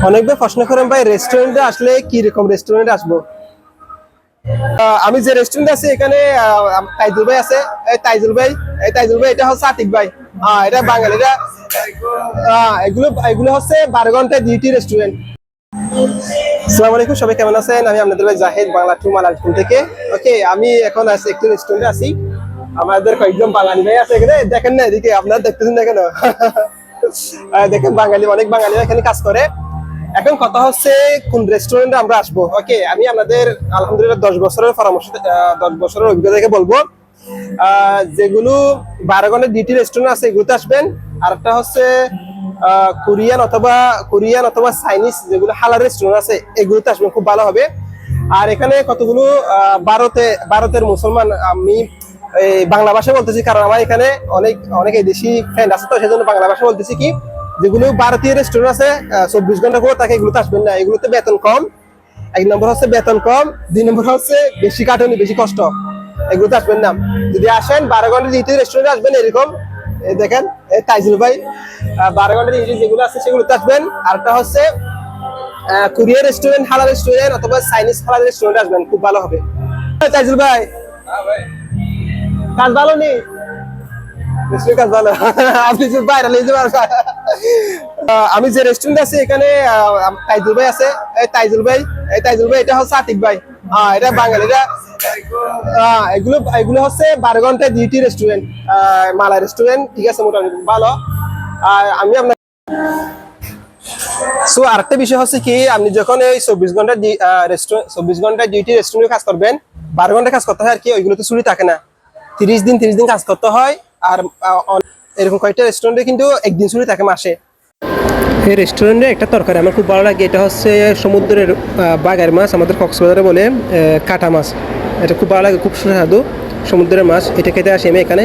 অনেকবার প্রশ্ন করেন ভাই রেস্টুরেন্টে আসলে কি রকম রেস্টুরেন্টে আসবো। আমি যে রেস্টুরেন্টে আছি এখানে তাইজুল ভাই আছে। এই তাইজুল ভাই এটা হচ্ছে আতিক ভাই। এটা বাঙালিরা। এগুলো এগুলো হচ্ছে 12 ঘন্টায় ডিউটি রেস্টুরেন্ট। আসসালামু আলাইকুম, সবাই কেমন আছেন? আমি আপনাদের ভাই জাহিদ, বাংলা টু মালাজপুর থেকে। ওকে, আমি এখন আছি একটু রেস্টুরেন্টে আছি। আমাদের কয়েকজন বাঙালি ভাই আছে এখানে, দেখেন না এদিকে, আপনারা দেখতেছেন না কেন? দেখেন অনেক বাঙালি এখানে কাজ করে। এখন কথা হচ্ছে কোন রেস্টুরেন্টে আমরা আসবো। ওকে, আমি আপনাদের আলহামদুলিল্লাহ 10 বছরের পরামর্শ, 10 বছরের অভিজ্ঞতা থেকে বলবো। যেগুলো 12 ঘন্টা ডিউটি রেস্টুরেন্ট আছে এগুলোতে আসবেন। আর একটা হচ্ছে কোরিয়ান অথবা চাইনিজ যেগুলো হালাল রেস্টুরেন্ট আছে এগুলোতে আসবেন, খুব ভালো হবে। আর এখানে কতগুলো ভারতের মুসলমান, আমি এই বাংলা ভাষা বলতেছি কারণ আমার এখানে অনেক দেশি ফ্রেন্ড আছে, তো সেজন্য বাংলা ভাষা বলতেছি। কি যেগুলো ভারতীয় রেস্টুরেন্ট আছে 24 ঘন্টা করে থাকে, এগুলোতে আসবেন না। এগুলোতে বেতন কম। 1 নম্বর হচ্ছে বেতন কম, 2 নম্বর হচ্ছে বেশি খাটুনি, বেশি কষ্ট। এগুলোতে আসবেন না। যদি আসেন 12 ঘন্টা ডিউটি রেস্টুরেন্টে আসবেন এরকম। দেখেন তাইজুল ভাই 12 ঘন্টা ডিউটি যেগুলো আছে সেগুলোতে আসবেন। আরেকটা হচ্ছে কোরিয়ান রেস্টুরেন্ট, হালাল রেস্টুরেন্ট অথবা চাইনিজ হালাল রেস্টুরেন্টে আসবেন, খুব ভালো হবে। তাইজুল ভাই কাজ ভালো নেই, কাজ ভালো। আপনি যে বাইরে নিয়ে পারবেন। আমি যে রেস্টুরেন্ট আছি এখানে তাইজুল ভাই আছে। এই তাইজুল ভাই এটা হচ্ছে আতিক ভাই। এটা বাঙালিরা। এগুলো হচ্ছে 12 ঘন্টায় ডিউটি রেস্টুরেন্ট, মালা রেস্টুরেন্ট, ঠিক আছে, মোটামুটি ভালো। আমি আপনার আরেকটা বিষয় হচ্ছে কি, আপনি যখন এই 24 ঘন্টা রেস্টুরেন্ট 24 ঘন্টা ডিউটি রেস্টুরেন্টে কাজ করবেন, 12 ঘন্টা কাজ করতে হয় আর কি, ওইগুলোতে ছুটি থাকে না। 30 দিন কাজ করতে হয়। আর এরকম কয়েকটা রেস্টুরেন্টে কিন্তু একদিন ছুটি থাকে মাসে। এই রেস্টুরেন্টে একটা তরকারি আমার খুব ভালো লাগে, এটা হচ্ছে সমুদ্রের বাগের মাছ, আমাদের কক্সবাজারে বলে কাটা মাছ। এটা খুব ভালো লাগে, খুব সুস্বাদু সমুদ্রের মাছ। এটা খেতে আসি আমি এখানে।